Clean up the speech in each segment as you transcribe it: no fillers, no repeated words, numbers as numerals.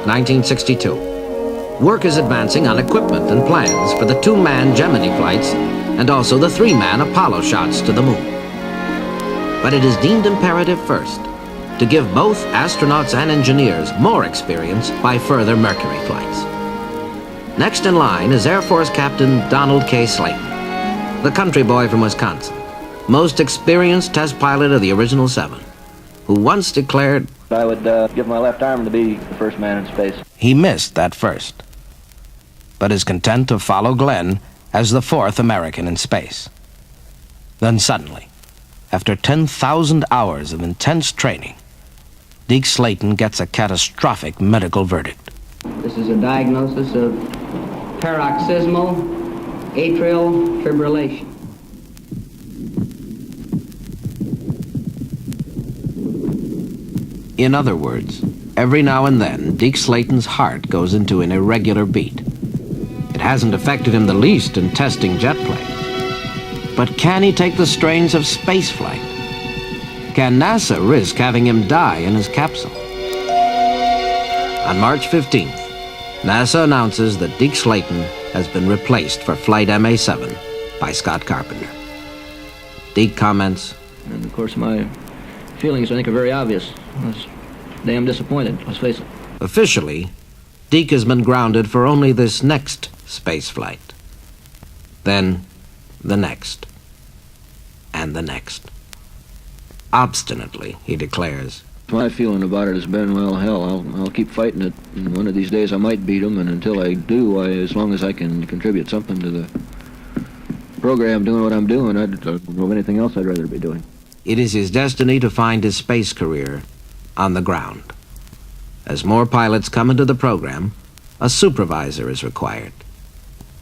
1962. Work is advancing on equipment and plans for the two-man Gemini flights and also the three-man Apollo shots to the moon. But it is deemed imperative first to give both astronauts and engineers more experience by further Mercury flights. Next in line is Air Force Captain Donald K. Slayton, the country boy from Wisconsin, most experienced test pilot of the original 7, who once declared, I would give my left arm to be the first man in space. He missed that first, but is content to follow Glenn as the 4th American in space. Then suddenly, after 10,000 hours of intense training, Deke Slayton gets a catastrophic medical verdict. This is a diagnosis of paroxysmal atrial fibrillation. In other words, every now and then, Deke Slayton's heart goes into an irregular beat. It hasn't affected him the least in testing jet planes. But can he take the strains of spaceflight? Can NASA risk having him die in his capsule? On March 15th, NASA announces that Deke Slayton has been replaced for Flight MA7 by Scott Carpenter. Deke comments, And of course my feelings, I think, are very obvious. I was damn disappointed, let's face it. Officially, Deke has been grounded for only this next space flight. Then, the next. And the next. Obstinately, he declares, My feeling about it has been, well, hell, I'll keep fighting it, and one of these days I might beat them, and until I do, as long as I can contribute something to the program doing what I'm doing, I don't know of anything else I'd rather be doing. It is his destiny to find his space career on the ground. As more pilots come into the program, a supervisor is required.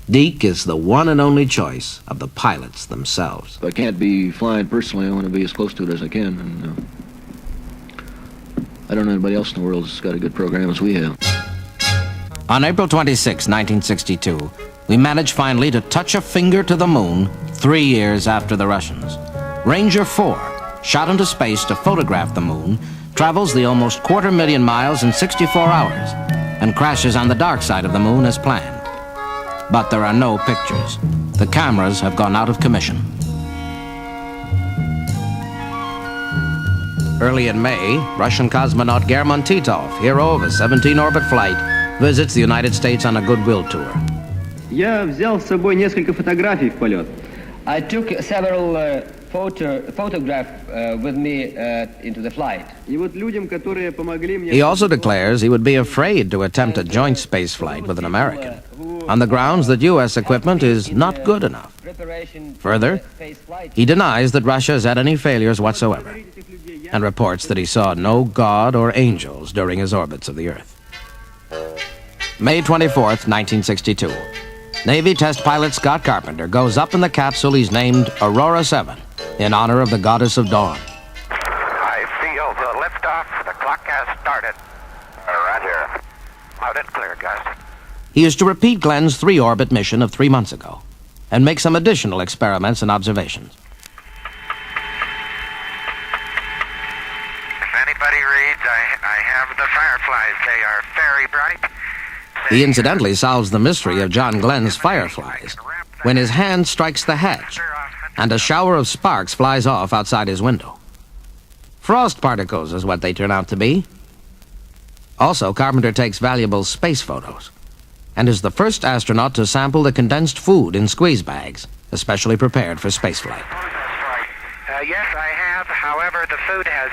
Deke is the one and only choice of the pilots themselves. If I can't be flying personally, I want to be as close to it as I can, and I don't know anybody else in the world that's got a good program as we have. On April 26, 1962, we manage finally to touch a finger to the moon 3 years after the Russians. Ranger 4, shot into space to photograph the moon, travels the almost 250,000 miles in 64 hours and crashes on the dark side of the moon as planned. But there are no pictures. The cameras have gone out of commission. Early in May, Russian cosmonaut German Titov, hero of a 17-orbit flight, visits the United States on a goodwill tour. Я взял с собой несколько фотографий в полет. I took several photographs with me into the flight. И вот людям, которые помогли мне... He also declares he would be afraid to attempt a joint space flight with an American, on the grounds that U.S. equipment is not good enough. Further, he denies that Russia has had any failures whatsoever, and reports that he saw no God or angels during his orbits of the Earth. May 24th, 1962. Navy test pilot Scott Carpenter goes up in the capsule he's named Aurora 7 in honor of the goddess of dawn. I feel the liftoff. The clock has started. Roger. Loud and clear, Gus. He is to repeat Glenn's 3-orbit mission of 3 months ago and make some additional experiments and observations. If anybody reads, I have the fireflies. They are very bright. He incidentally solves the mystery of John Glenn's fireflies when his hand strikes the hatch and a shower of sparks flies off outside his window. Frost particles is what they turn out to be. Also, Carpenter takes valuable space photos and is the first astronaut to sample the condensed food in squeeze bags, especially prepared for spaceflight. Yes, I have. However, the food has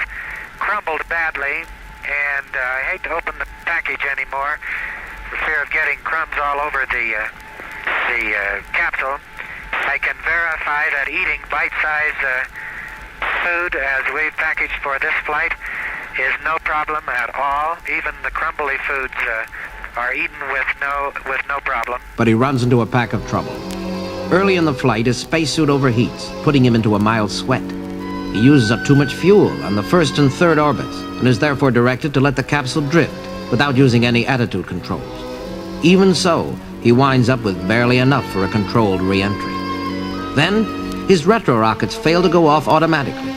crumbled badly, and I hate to open the package anymore for fear of getting crumbs all over the capsule. I can verify that eating bite-sized food as we've packaged for this flight is no problem at all. Even the crumbly foods are eaten with no problem. But he runs into a pack of trouble. Early in the flight, his spacesuit overheats, putting him into a mild sweat. He uses up too much fuel on the 1st and 3rd orbits and is therefore directed to let the capsule drift without using any attitude controls. Even so, he winds up with barely enough for a controlled re-entry. Then, his retro rockets fail to go off automatically,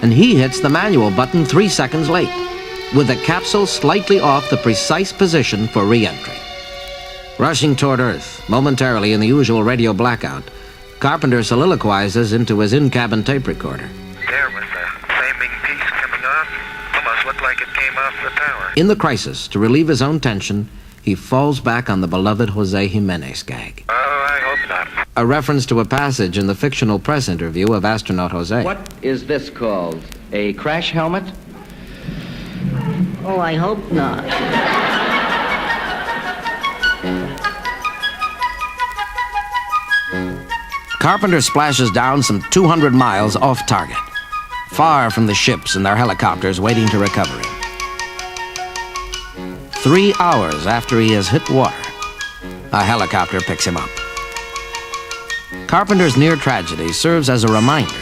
and he hits the manual button 3 seconds late. with the capsule slightly off the precise position for re-entry. Rushing toward Earth, momentarily in the usual radio blackout, Carpenter soliloquizes into his in-cabin tape recorder. There was the flaming piece coming off. Almost looked like it came off the tower. In the crisis, to relieve his own tension, he falls back on the beloved Jose Jimenez gag. Oh, I hope not. A reference to a passage in the fictional press interview of astronaut Jose. What is this called? A crash helmet? Oh, I hope not. Carpenter splashes down some 200 miles off target, far from the ships and their helicopters waiting to recover him. 3 hours after he has hit water, a helicopter picks him up. Carpenter's near tragedy serves as a reminder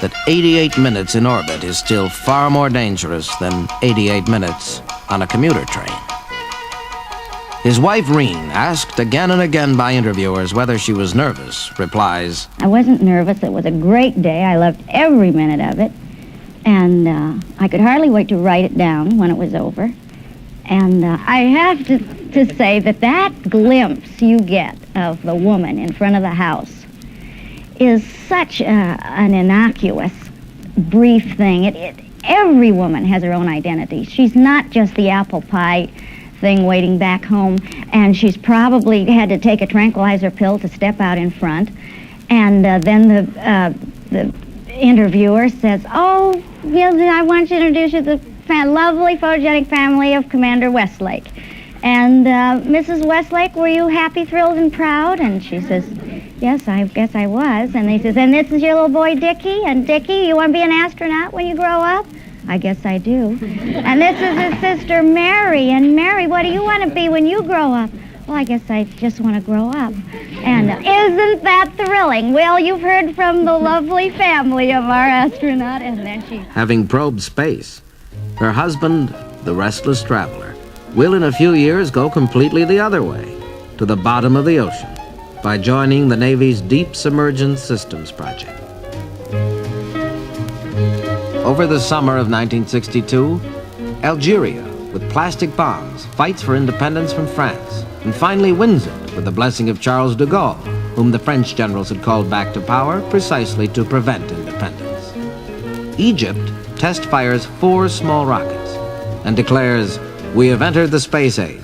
that 88 minutes in orbit is still far more dangerous than 88 minutes on a commuter train. His wife, Reen, asked again and again by interviewers whether she was nervous, replies, I wasn't nervous. It was a great day. I loved every minute of it. And I could hardly wait to write it down when it was over. And I have to say that glimpse you get of the woman in front of the house is such an innocuous, brief thing. Every woman has her own identity. She's not just the apple pie thing waiting back home, and she's probably had to take a tranquilizer pill to step out in front. And then the interviewer says, oh, yes, I want to introduce you to the lovely photogenic family of Commander Westlake. And Mrs. Westlake, were you happy, thrilled, and proud? And she says, yes, I guess I was. And he says, and this is your little boy, Dickie? And Dickie, you want to be an astronaut when you grow up? I guess I do. And this is his sister, Mary. And Mary, what do you want to be when you grow up? Well, I guess I just want to grow up. And isn't that thrilling? Well, you've heard from the lovely family of our astronaut. And then she... Having probed space, her husband, the restless traveler, will in a few years go completely the other way, to the bottom of the ocean, by joining the Navy's Deep Submergence Systems project. Over the summer of 1962, Algeria, with plastic bombs, fights for independence from France, and finally wins it with the blessing of Charles de Gaulle, whom the French generals had called back to power precisely to prevent independence. Egypt test fires 4 small rockets and declares, we have entered the space age.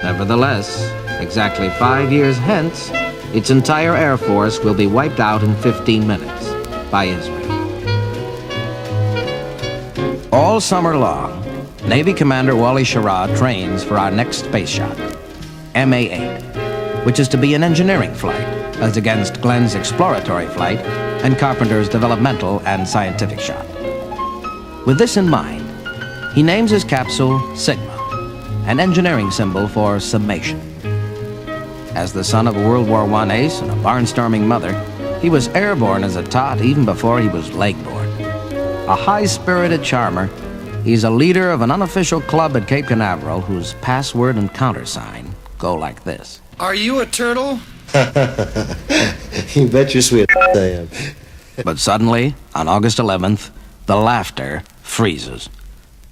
Nevertheless, exactly 5 years hence, its entire air force will be wiped out in 15 minutes by Israel. All summer long, Navy Commander Wally Schirra trains for our next space shot, MA-8, which is to be an engineering flight, as against Glenn's exploratory flight and Carpenter's developmental and scientific shot. With this in mind, he names his capsule Sigma, an engineering symbol for summation. As the son of a World War I ace and a barnstorming mother, he was airborne as a tot even before he was legborn. A high-spirited charmer, he's a leader of an unofficial club at Cape Canaveral whose password and countersign go like this. Are you a turtle? You bet your sweet I am. But suddenly, on August 11th, the laughter freezes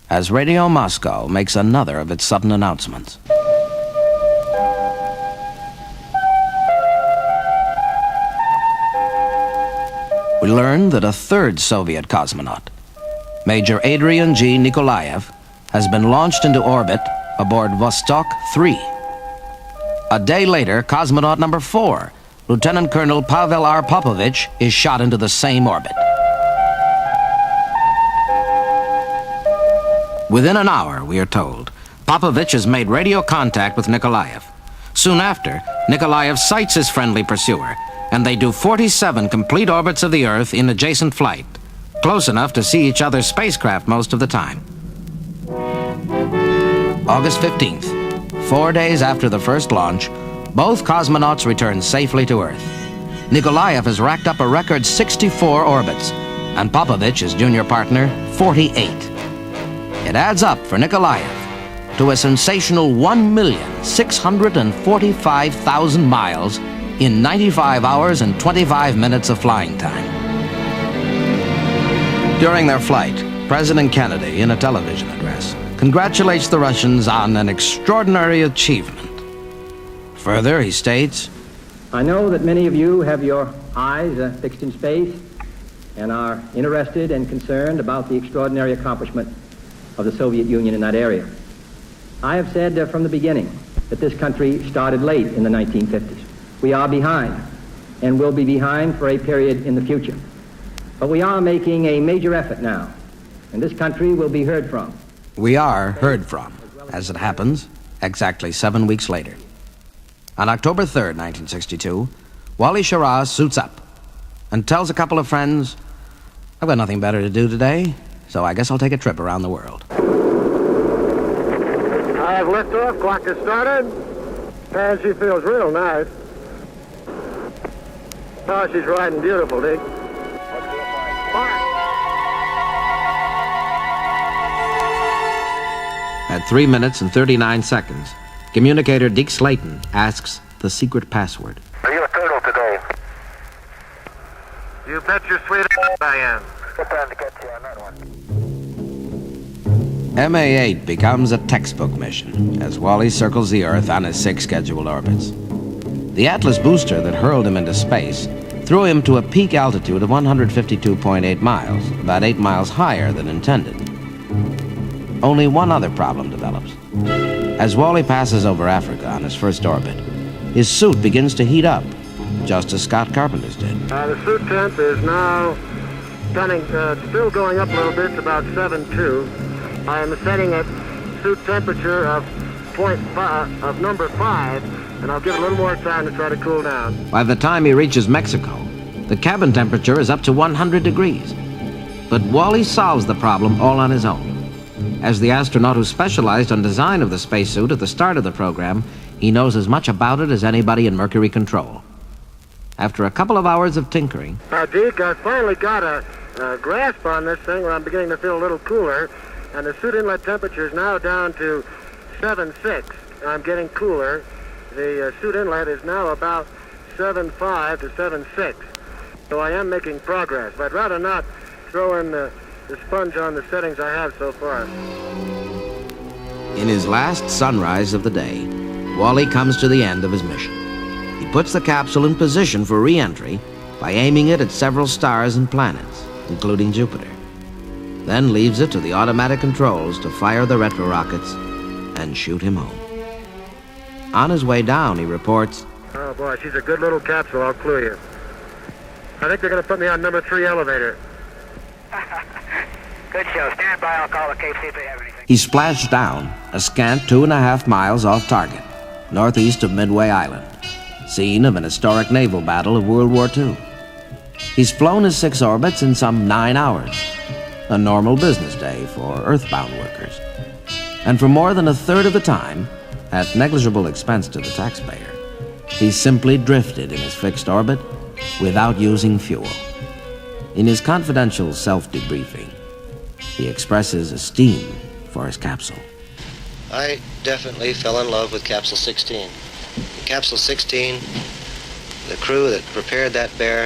as Radio Moscow makes another of its sudden announcements. We learn that a third Soviet cosmonaut, Major Adrian G. Nikolaev, has been launched into orbit aboard Vostok 3. A day later, cosmonaut number 4, Lieutenant Colonel Pavel R. Popovich, is shot into the same orbit. Within an hour, we are told, Popovich has made radio contact with Nikolaev. Soon after, Nikolaev sights his friendly pursuer, and they do 47 complete orbits of the Earth in adjacent flight, close enough to see each other's spacecraft most of the time. August 15th, 4 days after the first launch, both cosmonauts return safely to Earth. Nikolaev has racked up a record 64 orbits, and Popovich, his junior partner, 48. It adds up for Nikolaev to a sensational 1,645,000 miles in 95 hours and 25 minutes of flying time. During their flight, President Kennedy, in a television address, congratulates the Russians on an extraordinary achievement. Further, he states, I know that many of you have your eyes fixed in space and are interested and concerned about the extraordinary accomplishment of the Soviet Union in that area. I have said from the beginning that this country started late in the 1950s. We are behind and will be behind for a period in the future. But we are making a major effort now, and this country will be heard from. we are heard from, as it happens, exactly 7 weeks later. On October 3rd, 1962, Wally Schirra suits up and tells a couple of friends, I've got nothing better to do today, so I guess I'll take a trip around the world. I have liftoff, clock is started, and she feels real nice. Oh, she's riding beautiful, Dick. At 3 minutes and 39 seconds, communicator Deke Slayton asks the secret password. Are you a turtle today? You bet your sweet ass I am. Good time to get you on that one. MA-8 becomes a textbook mission as Wally circles the Earth on his 6 scheduled orbits. The Atlas booster that hurled him into space threw him to a peak altitude of 152.8 miles, about 8 miles higher than intended. Only one other problem develops. As Wally passes over Africa on his first orbit, his suit begins to heat up, just as Scott Carpenter's did. The suit temp is now still going up a little bit, it's about 7.2. I am setting at suit temperature of number 5, and I'll give it a little more time to try to cool down. By the time he reaches Mexico, the cabin temperature is up to 100 degrees. But Wally solves the problem all on his own. As the astronaut who specialized on design of the spacesuit at the start of the program, he knows as much about it as anybody in Mercury Control. After a couple of hours of tinkering... Now, Deke, I finally got a grasp on this thing where I'm beginning to feel a little cooler, and the suit inlet temperature is now down to 7.6. I'm getting cooler. The suit inlet is now about 7.5 to 7.6. So I am making progress. But I'd rather not throw in the sponge on the settings I have so far. In his last sunrise of the day, Wally comes to the end of his mission. He puts the capsule in position for re-entry by aiming it at several stars and planets, including Jupiter. Then leaves it to the automatic controls to fire the retro rockets and shoot him home. On his way down, he reports, Oh boy, she's a good little capsule, I'll clue you. I think they're going to put me on number 3 elevator. Good show. Stand by. I'll call the Cape, see if they have anything. he splashed down a scant 2.5 miles off target, northeast of Midway Island, scene of an historic naval battle of World War II. He's flown his 6 orbits in some 9 hours, a normal business day for earthbound workers. And for more than a third of the time, at negligible expense to the taxpayer, he simply drifted in his fixed orbit without using fuel. In his confidential self-debriefing, he expresses esteem for his capsule. I definitely fell in love with Capsule 16. In Capsule 16, the crew that prepared that bear,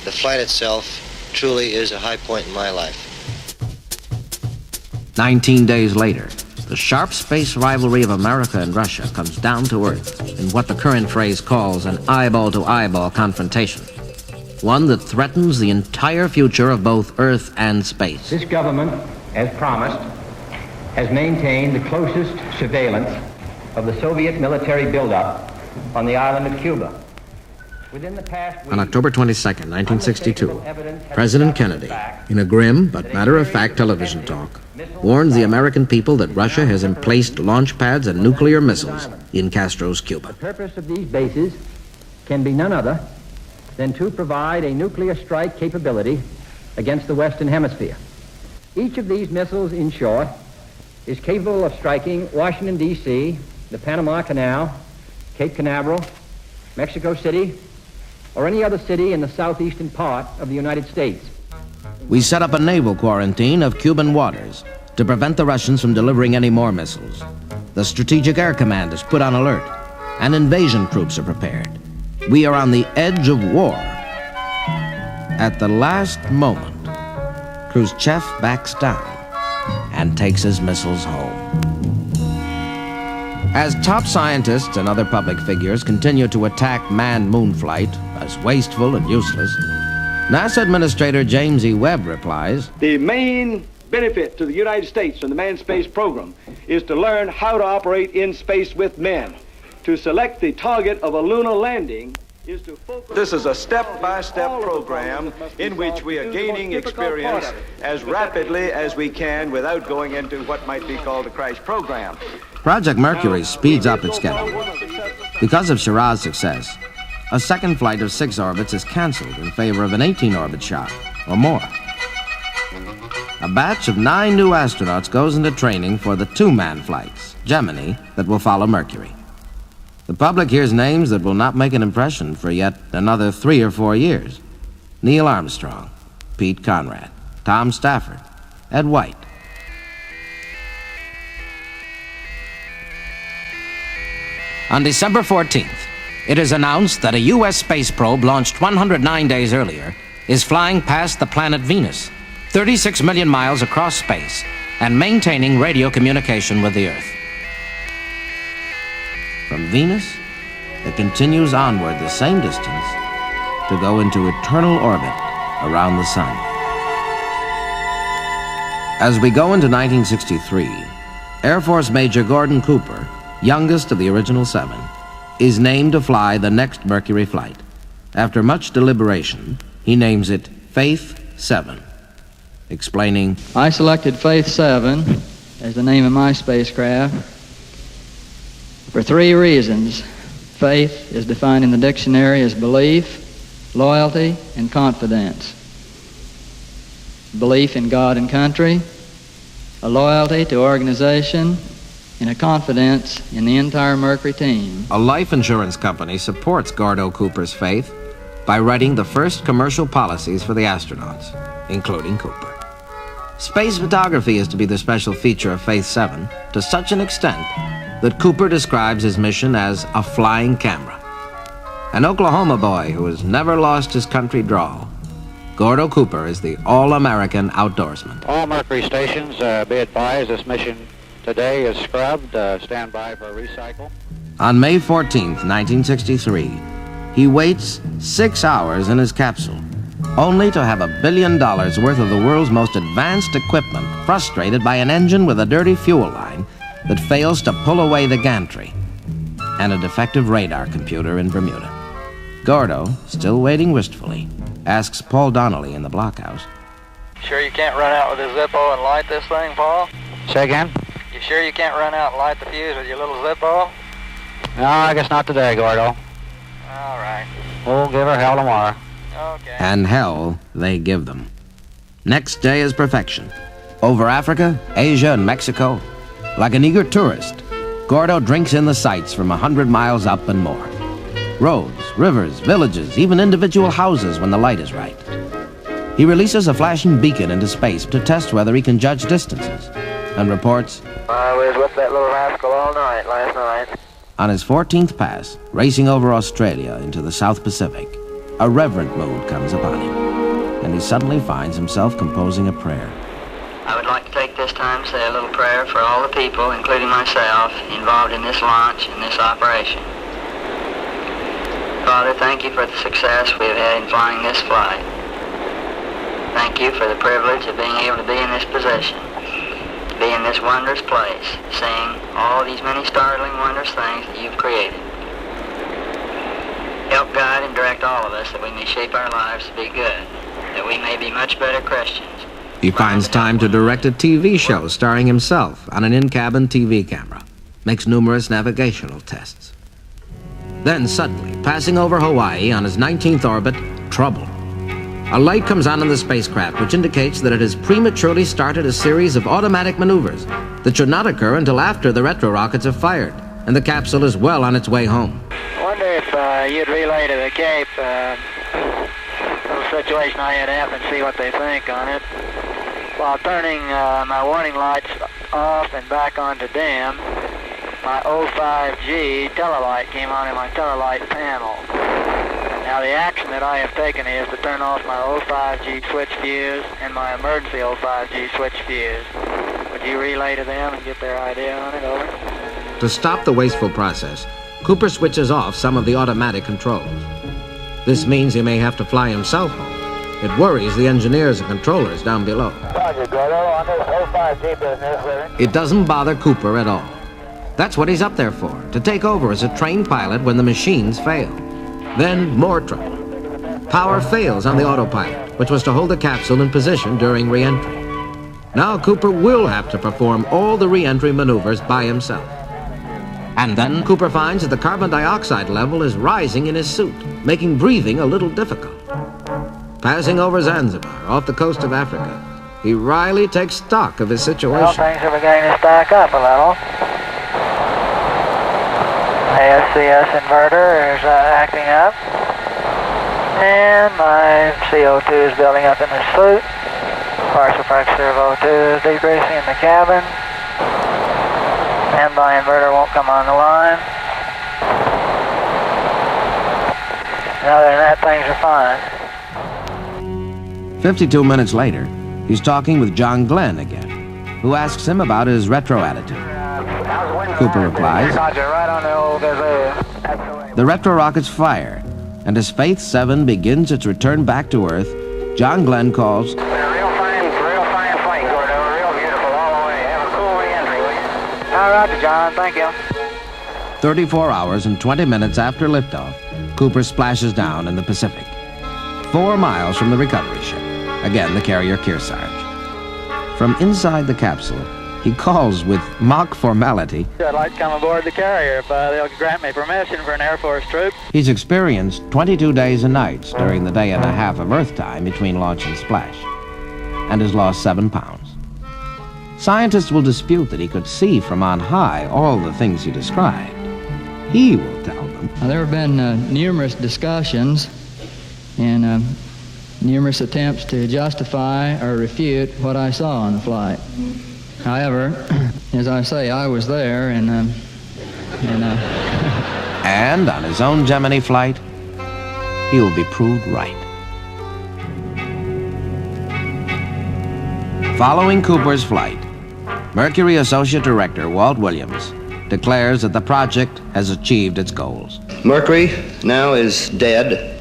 the flight itself, truly is a high point in my life. 19 days later, the sharp space rivalry of America and Russia comes down to earth in what the current phrase calls an eyeball-to-eyeball confrontation, one that threatens the entire future of both Earth and space. This government, as promised, has maintained the closest surveillance of the Soviet military buildup on the island of Cuba. Within the past week, On October 22nd, 1962, President Kennedy, in a grim but matter-of-fact television talk, warns the American people that Russia has emplaced launch pads and nuclear missiles in Castro's Cuba. the purpose of these bases can be none other than to provide a nuclear strike capability against the Western Hemisphere. Each of these missiles, in short, is capable of striking Washington, D.C., the Panama Canal, Cape Canaveral, Mexico City, or any other city in the southeastern part of the United States. We set up a naval quarantine of Cuban waters to prevent the Russians from delivering any more missiles. The Strategic Air Command is put on alert, and invasion troops are prepared. We are on the edge of war. At the last moment, Khrushchev backs down and takes his missiles home. As top scientists and other public figures continue to attack manned moon flight as wasteful and useless, NASA Administrator James E. Webb replies, "The main benefit to the United States from the manned space program is to learn how to operate in space with men. To select the target of a lunar landing is to focus..." This is a step-by-step program in which we are gaining experience as rapidly as we can without going into what might be called a crash program. Project Mercury speeds up its schedule. Because of Shiraz's success, a second flight of 6 orbits is canceled in favor of an 18-orbit shot, or more. A batch of 9 new astronauts goes into training for the 2-man flights, Gemini, that will follow Mercury. The public hears names that will not make an impression for yet another 3 or 4 years. Neil Armstrong, Pete Conrad, Tom Stafford, Ed White. On December 14th, it is announced that a U.S. space probe launched 109 days earlier is flying past the planet Venus, 36 million miles across space, and maintaining radio communication with the Earth. From Venus, it continues onward the same distance to go into eternal orbit around the Sun. As we go into 1963, Air Force Major Gordon Cooper, youngest of the original 7, is named to fly the next Mercury flight. After much deliberation, he names it Faith 7, explaining, "I selected Faith 7 as the name of my spacecraft for 3 reasons. Faith is defined in the dictionary as belief, loyalty, and confidence. Belief in God and country, a loyalty to organization, and a confidence in the entire Mercury team." A life insurance company supports Gordo Cooper's faith by writing the first commercial policies for the astronauts, including Cooper. Space photography is to be the special feature of Faith 7 to such an extent that Cooper describes his mission as a flying camera. An Oklahoma boy who has never lost his country drawl, Gordo Cooper is the all-American outdoorsman. All Mercury stations, be advised, this mission today is scrubbed. Stand by for recycle. On May 14th, 1963, he waits 6 hours in his capsule, only to have $1 billion worth of the world's most advanced equipment frustrated by an engine with a dirty fuel line that fails to pull away the gantry, and a defective radar computer in Bermuda. Gordo, still waiting wistfully, asks Paul Donnelly in the blockhouse, "Sure you can't run out with a Zippo and light this thing, Paul? Say again? You sure you can't run out and light the fuse with your little Zippo?" No, I guess not today, Gordo. All right. We'll give her hell tomorrow. Okay. And hell they give them. Next day is perfection. Over Africa, Asia, and Mexico, like an eager tourist, Gordo drinks in the sights from 100 miles up and more. Roads, rivers, villages, even individual houses when the light is right. He releases a flashing beacon into space to test whether he can judge distances, and reports, "I was with that little rascal all night last night." On his 14th pass, racing over Australia into the South Pacific, a reverent mood comes upon him, and he suddenly finds himself composing a prayer. "I would like to take this time to say a little prayer for all the people, including myself, involved in this launch and this operation. Father, thank you for the success we have had in flying this flight. Thank you for the privilege of being able to be in this position, to be in this wondrous place, seeing all these many startling, wondrous things that you've created. Help guide and direct all of us that we may shape our lives to be good, that we may be much better Christians." He finds time to direct a TV show starring himself on an in-cabin TV camera, makes numerous navigational tests. Then suddenly, passing over Hawaii on his 19th orbit, trouble. A light comes on in the spacecraft which indicates that it has prematurely started a series of automatic maneuvers that should not occur until after the retro rockets have fired, and the capsule is well on its way home. I wonder if you'd relay to the Cape a little situation I had happen, see what they think on it. While turning my warning lights off and back onto dim, my 05G telelight came on in my telelight panel. Now the action that I have taken is to turn off my 05G switch fuse and my emergency 05G switch fuse. Would you relay to them and get their idea on it? Over. To stop the wasteful process, Cooper switches off some of the automatic controls. This means he may have to fly himself home. It worries the engineers and controllers down below. Roger, Gordo, on this 05G business, It doesn't bother Cooper at all. That's what he's up there for, to take over as a trained pilot when the machines fail. Then more trouble. Power fails on the autopilot, which was to hold the capsule in position during re-entry. Now Cooper will have to perform all the re-entry maneuvers by himself. And then Cooper finds that the carbon dioxide level is rising in his suit, making breathing a little difficult. Passing over Zanzibar, off the coast of Africa, he wryly takes stock of his situation. Well, things are beginning to stack up a little. ASCS inverter is acting up. And my CO2 is building up in the suit. Partial pressure of O2 is decreasing in the cabin. Standby inverter won't come on the line. Other than that, things are fine. 52 minutes later, he's talking with John Glenn again, who asks him about his retro attitude. Cooper replies, Right on the old gazoo. the retro rockets fire, and as Faith 7 begins its return back to Earth, John Glenn calls, Real fine flight, Gordo. Real beautiful all the way. Have a cool re-entry, will you? All right, John. Thank you. 34 hours and 20 minutes after liftoff, Cooper splashes down in the Pacific, 4 miles from the recovery ship, again the carrier Kearsarge. From inside the capsule, he calls with mock formality. I'd like to come aboard the carrier if they'll grant me permission for an Air Force troop. He's experienced 22 days and nights during the day and a half of Earth time between launch and splash, and has lost 7 pounds. Scientists will dispute that he could see from on high all the things he described. He will tell them. Now, there have been numerous discussions and numerous attempts to justify or refute what I saw on the flight. However, as I say, I was there, and on his own Gemini flight, he will be proved right. Following Cooper's flight, Mercury Associate Director Walt Williams declares that the project has achieved its goals. Mercury now is dead,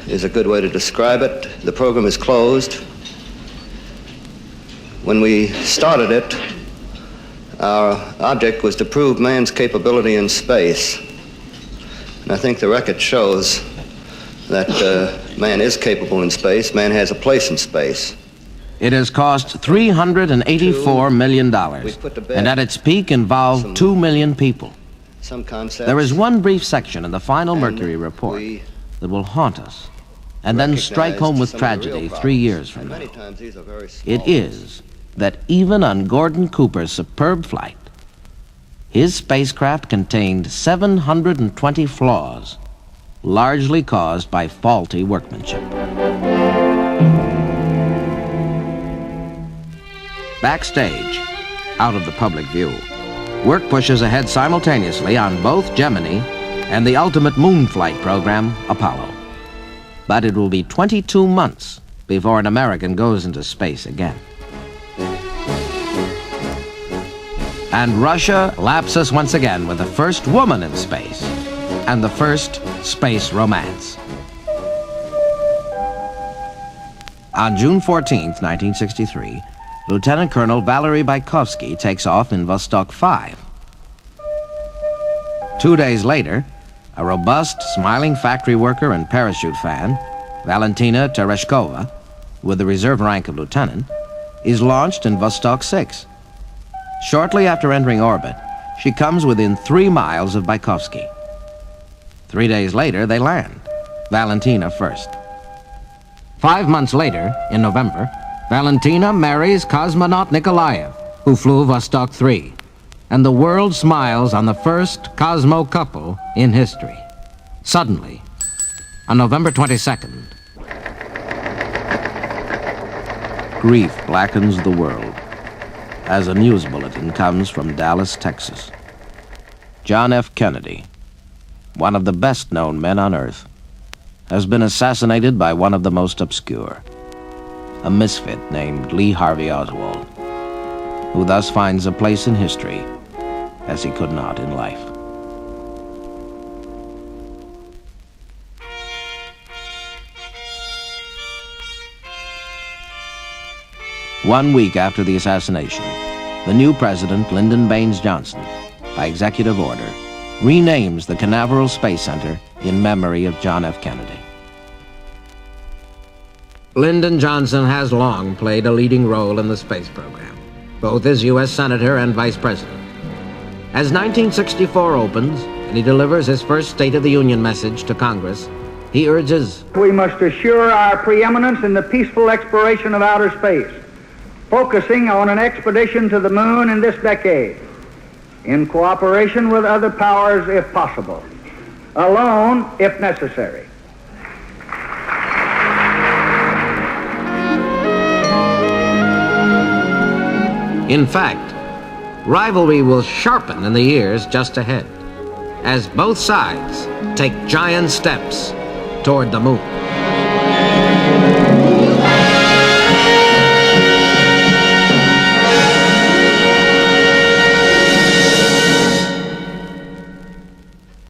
is a good way to describe it. The program is closed. When we started it, our object was to prove man's capability in space. And I think the record shows that man is capable in space. Man has a place in space. It has cost $384 million, and at its peak involved 2 million people. Some concepts. There is one brief section in the final Mercury report that will haunt us, and then strike home with tragedy 3 years from now. It is that even on Gordon Cooper's superb flight, his spacecraft contained 720 flaws, largely caused by faulty workmanship. Backstage, out of the public view, work pushes ahead simultaneously on both Gemini and the ultimate moon flight program, Apollo. But it will be 22 months before an American goes into space again. And Russia laps us once again with the first woman in space and the first space romance. On June 14th, 1963, Lieutenant Colonel Valery Bykovsky takes off in Vostok 5. 2 days later, a robust, smiling factory worker and parachute fan, Valentina Tereshkova, with the reserve rank of lieutenant, is launched in Vostok 6. Shortly after entering orbit, she comes within 3 miles of Bykovsky. 3 days later, they land, Valentina first. 5 months later, in November, Valentina marries cosmonaut Nikolaev, who flew Vostok 3, and the world smiles on the first Cosmo couple in history. Suddenly, on November 22nd, grief blackens the world as a news bulletin comes from Dallas, Texas. John F. Kennedy, one of the best-known men on Earth, has been assassinated by one of the most obscure, a misfit named Lee Harvey Oswald. who thus finds a place in history as he could not in life. One week after the assassination, the new president, Lyndon Baines Johnson, by executive order, renames the Canaveral Space Center in memory of John F. Kennedy. Lyndon Johnson has long played a leading role in the space program, both as U.S. Senator and Vice President. As 1964 opens and he delivers his first State of the Union message to Congress, he urges, "We must assure our preeminence in the peaceful exploration of outer space, focusing on an expedition to the moon in this decade, in cooperation with other powers if possible, alone if necessary." In fact, rivalry will sharpen in the years just ahead, as both sides take giant steps toward the moon.